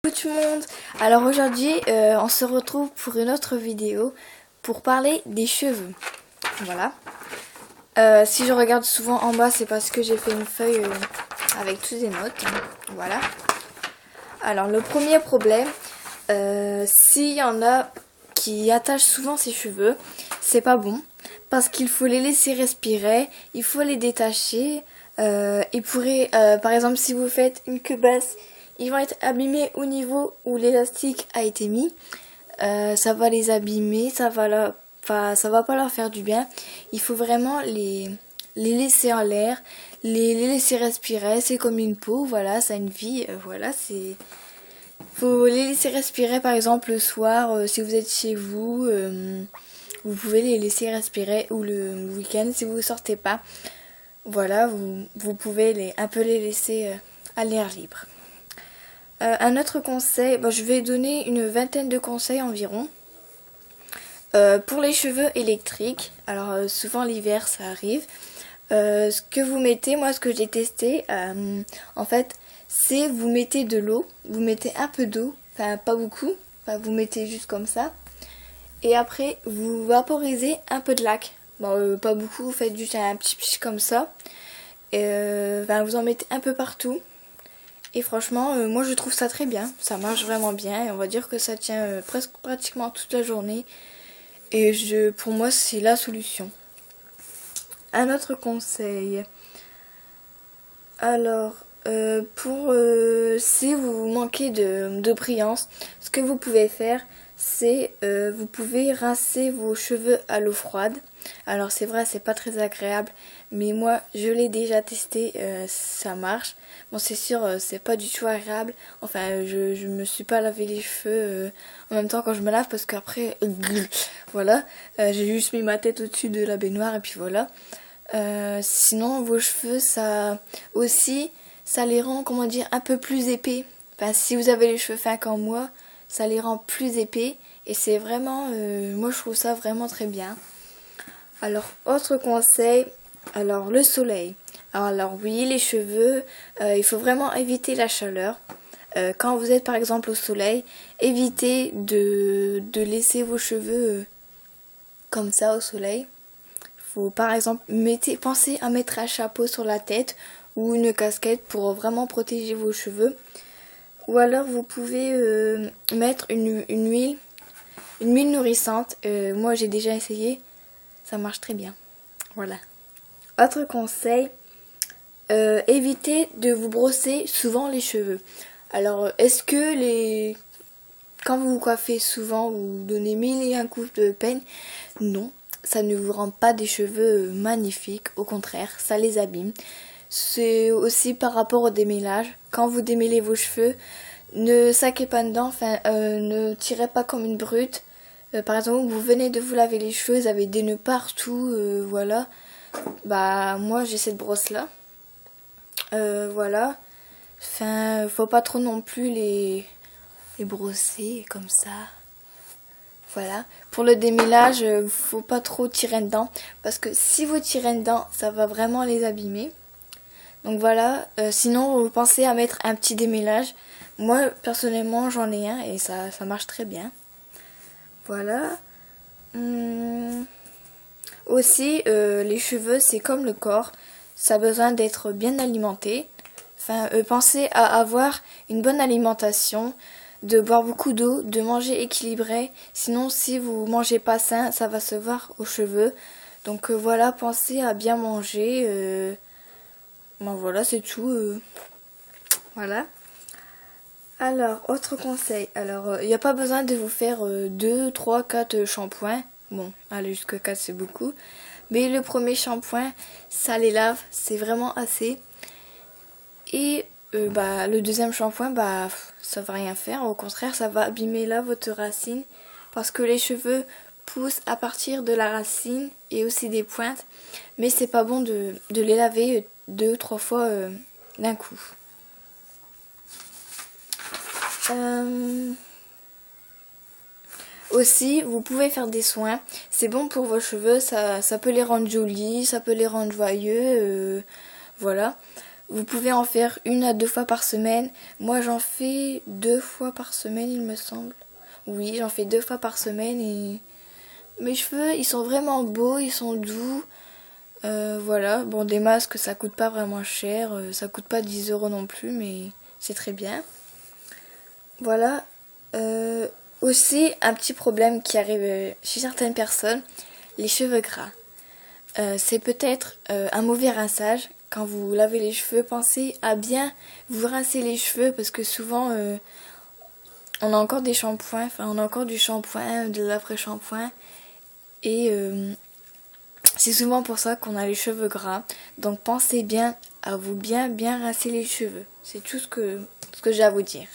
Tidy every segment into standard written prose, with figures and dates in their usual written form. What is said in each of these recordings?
Coucou tout le monde. Alors aujourd'hui on se retrouve pour une autre vidéo pour parler des cheveux. Voilà. Si je regarde souvent en bas, c'est parce que j'ai fait une feuille avec toutes les notes. Voilà. Alors le premier problème, s'il y en a qui attachent souvent ses cheveux, c'est pas bon parce qu'il faut les laisser respirer, il faut les détacher. Ils pourraient, par exemple, si vous faites une queue basse, ils vont être abîmés au niveau où l'élastique a été mis. Ça va les abîmer, ça va pas leur faire du bien. Il faut vraiment les laisser en l'air, les laisser respirer. C'est comme une peau, voilà, ça a une vie, voilà, c'est. Faut les laisser respirer, par exemple le soir, si vous êtes chez vous, vous pouvez les laisser respirer, ou le week-end si vous sortez pas. Voilà, vous pouvez un peu les laisser à l'air libre. Un autre conseil, je vais donner une vingtaine de conseils environ. Pour les cheveux électriques, alors souvent l'hiver ça arrive. Ce que vous mettez, moi ce que j'ai testé, en fait, c'est vous mettez de l'eau, vous mettez un peu d'eau, enfin pas beaucoup, enfin, vous mettez juste comme ça. Et après vous vaporisez un peu de lac. Bon, pas beaucoup, vous faites juste un petit piche comme ça. Et vous en mettez un peu partout. Et franchement, moi je trouve ça très bien. Ça marche vraiment bien. Et on va dire que ça tient presque pratiquement toute la journée. Et pour moi, c'est la solution. Un autre conseil. Alors, si vous manquez de brillance, ce que vous pouvez faire, c'est vous pouvez rincer vos cheveux à l'eau froide. Alors c'est vrai, c'est pas très agréable, mais moi je l'ai déjà testé, ça marche. Bon, c'est sûr, c'est pas du tout agréable. Enfin, je me suis pas lavé les cheveux en même temps quand je me lave parce qu'après, voilà, j'ai juste mis ma tête au-dessus de la baignoire et puis voilà. Sinon, vos cheveux, ça aussi, ça les rend, comment dire, un peu plus épais. Enfin, si vous avez les cheveux fins comme moi, ça les rend plus épais. Et c'est vraiment, moi je trouve ça vraiment très bien. Alors, autre conseil, alors le soleil. Alors oui, les cheveux, il faut vraiment éviter la chaleur. Quand vous êtes par exemple au soleil, évitez de laisser vos cheveux comme ça au soleil. Faut par exemple pensez à mettre un chapeau sur la tête ou une casquette pour vraiment protéger vos cheveux. Ou alors vous pouvez mettre une huile nourrissante. Moi j'ai déjà essayé, ça marche très bien. Voilà. Autre conseil, évitez de vous brosser souvent les cheveux. Alors est-ce que quand vous vous coiffez souvent, vous donnez mille et un coups de peigne? Non, ça ne vous rend pas des cheveux magnifiques, au contraire, ça les abîme. C'est aussi par rapport au démêlage. Quand vous démêlez vos cheveux, ne saquez pas dedans, enfin, ne tirez pas comme une brute. Par exemple, vous venez de vous laver les cheveux, vous avez des nœuds partout, voilà. Moi j'ai cette brosse là. Voilà. Enfin, faut pas trop non plus les brosser comme ça. Voilà. Pour le démêlage, faut pas trop tirer dedans. Parce que si vous tirez dedans, ça va vraiment les abîmer. Donc voilà. Sinon, vous pensez à mettre un petit démêlage. Moi, personnellement, j'en ai un et ça marche très bien. Voilà. Aussi, les cheveux, c'est comme le corps. Ça a besoin d'être bien alimenté. Enfin, pensez à avoir une bonne alimentation, de boire beaucoup d'eau, de manger équilibré. Sinon, si vous mangez pas sain, ça va se voir aux cheveux. Donc voilà, pensez à bien manger. Voilà, c'est tout. Voilà. Alors, autre conseil. Alors, il n'y a pas besoin de vous faire 2, 3, 4 shampoings. Bon, aller jusqu'à 4 c'est beaucoup. Mais le premier shampoing, ça les lave, c'est vraiment assez. Et le deuxième shampoing, ça va rien faire. Au contraire, ça va abîmer là votre racine. Parce que les cheveux poussent à partir de la racine et aussi des pointes. Mais c'est pas bon de les laver 2, 3 fois d'un coup. Aussi, vous pouvez faire des soins. C'est bon pour vos cheveux, ça peut les rendre jolis, ça peut les rendre joyeux. Voilà. Vous pouvez en faire 1 à 2 fois par semaine. Moi j'en fais 2 fois par semaine il me semble. Oui, j'en fais 2 fois par semaine et mes cheveux ils sont vraiment beaux, ils sont doux. Voilà, bon des masques ça coûte pas vraiment cher, ça coûte pas 10 € non plus mais c'est très bien. Voilà. Aussi un petit problème qui arrive chez certaines personnes, les cheveux gras. C'est peut-être un mauvais rinçage. Quand vous lavez les cheveux, pensez à bien vous rincer les cheveux parce que souvent on a encore des shampoings, enfin on a encore du shampoing, de l'après-shampoing et c'est souvent pour ça qu'on a les cheveux gras. Donc pensez bien à vous bien rincer les cheveux. C'est tout ce que j'ai à vous dire.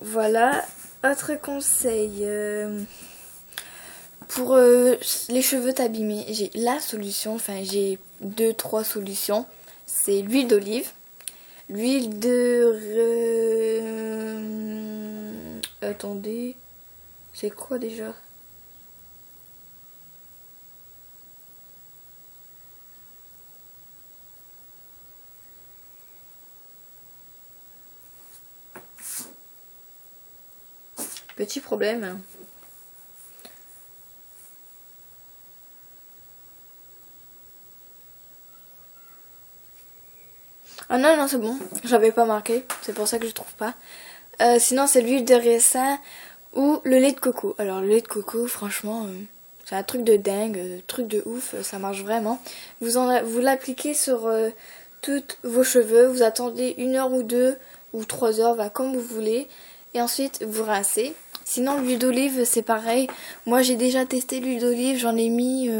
Voilà, autre conseil. Pour les cheveux abîmés, j'ai la solution, enfin j'ai 2-3 solutions. C'est l'huile d'olive, l'huile attendez, c'est quoi déjà? Petit problème. Ah non, non, c'est bon. J'avais pas marqué. C'est pour ça que je trouve pas. Sinon, c'est l'huile de raisin ou le lait de coco. Alors, le lait de coco, franchement, c'est un truc de dingue, truc de ouf. Ça marche vraiment. Vous l'appliquez sur tous vos cheveux. Vous attendez 1 heure ou 2 ou 3 heures, va comme vous voulez. Et ensuite, vous rincez. Sinon, l'huile d'olive, c'est pareil. Moi, j'ai déjà testé l'huile d'olive. J'en ai mis...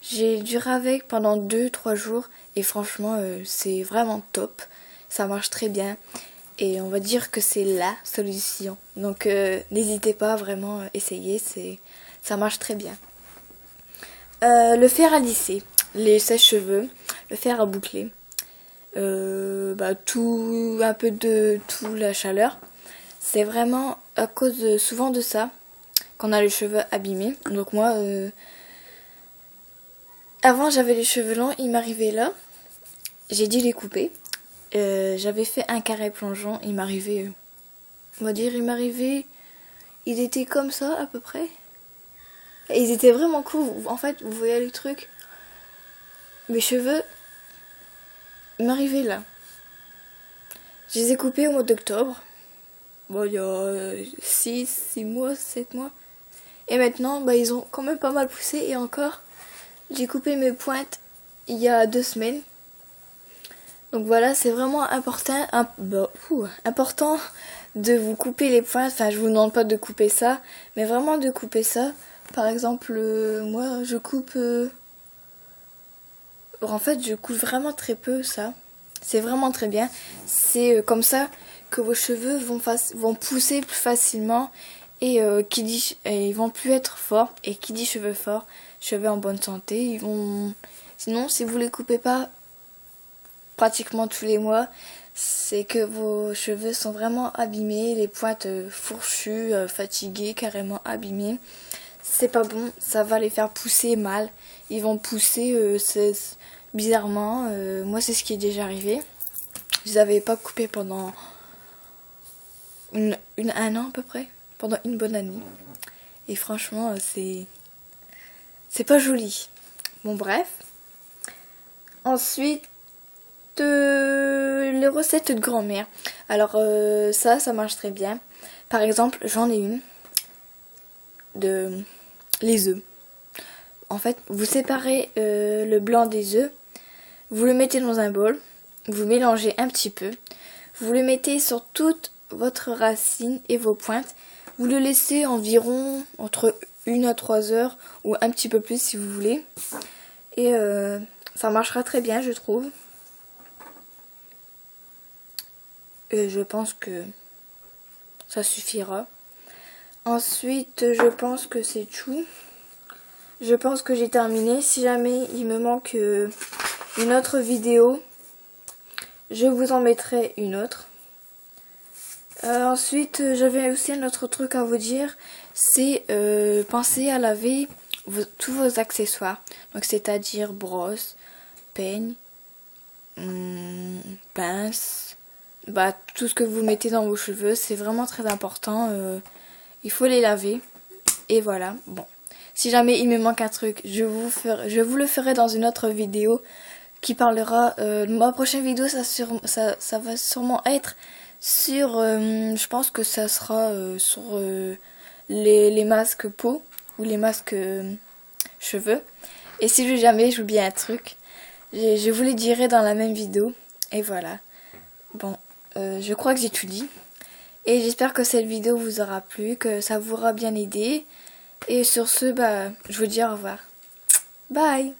j'ai duré avec pendant 2-3 jours et franchement c'est vraiment top, ça marche très bien et on va dire que c'est la solution. Donc n'hésitez pas à vraiment essayer, ça marche très bien. Le fer à lisser, les sèche-cheveux, le fer à boucler, tout, un peu de tout, la chaleur. C'est vraiment à cause souvent de ça qu'on a les cheveux abîmés. Donc moi... avant j'avais les cheveux longs, ils m'arrivaient là. J'ai dû les couper. J'avais fait un carré plongeon. Il m'arrivait, on va dire, ils étaient comme ça à peu près. Et ils étaient vraiment courts. En fait, vous voyez le truc. Mes cheveux, ils m'arrivaient là. Je les ai coupés au mois d'octobre. Bon, il y a 6 mois, 7 mois. Et maintenant, ils ont quand même pas mal poussé. Et encore, j'ai coupé mes pointes il y a 2 semaines. Donc voilà, c'est vraiment important de vous couper les pointes. Enfin, je vous demande pas de couper ça, mais vraiment de couper ça. Par exemple, moi, je coupe... en fait, je coupe vraiment très peu ça. C'est vraiment très bien. C'est comme ça que vos cheveux vont pousser plus facilement et ils vont plus être forts. Et qui dit cheveux forts, cheveux en bonne santé, ils vont... Sinon, si vous les coupez pas pratiquement tous les mois, c'est que vos cheveux sont vraiment abîmés, les pointes fourchues, fatiguées, carrément abîmées. C'est pas bon, ça va les faire pousser mal. Ils vont pousser bizarrement. Moi, c'est ce qui est déjà arrivé. Je les avais pas coupés pendant un an à peu près, pendant une bonne année. Et franchement, c'est pas joli. Bon, bref. Ensuite, les recettes de grand-mère. Alors ça marche très bien. Par exemple, j'en ai une de les œufs. En fait, vous séparez le blanc des œufs, vous le mettez dans un bol, vous mélangez un petit peu, vous le mettez sur toute votre racine et vos pointes. Vous le laissez environ entre 1 à 3 heures ou un petit peu plus si vous voulez. Et ça marchera très bien, je trouve. Je pense que ça suffira. Ensuite, je pense que c'est tout. Je pense que j'ai terminé. Si jamais il me manque une autre vidéo, je vous en mettrai une autre. Ensuite, j'avais aussi un autre truc à vous dire. C'est penser à laver tous vos accessoires. Donc c'est-à-dire brosse, peigne, pince, bah, tout ce que vous mettez dans vos cheveux, c'est vraiment très important. Il faut les laver. Et voilà, bon. Si jamais il me manque un truc, je vous le ferai dans une autre vidéo qui parlera... ma prochaine vidéo, ça va sûrement être sur... je pense que ça sera sur les masques peau ou les masques cheveux. Et si jamais j'oublie un truc, je vous le dirai dans la même vidéo. Et voilà. Bon, je crois que j'ai tout dit. Et j'espère que cette vidéo vous aura plu, que ça vous aura bien aidé. Et sur ce, bah, je vous dis au revoir. Bye!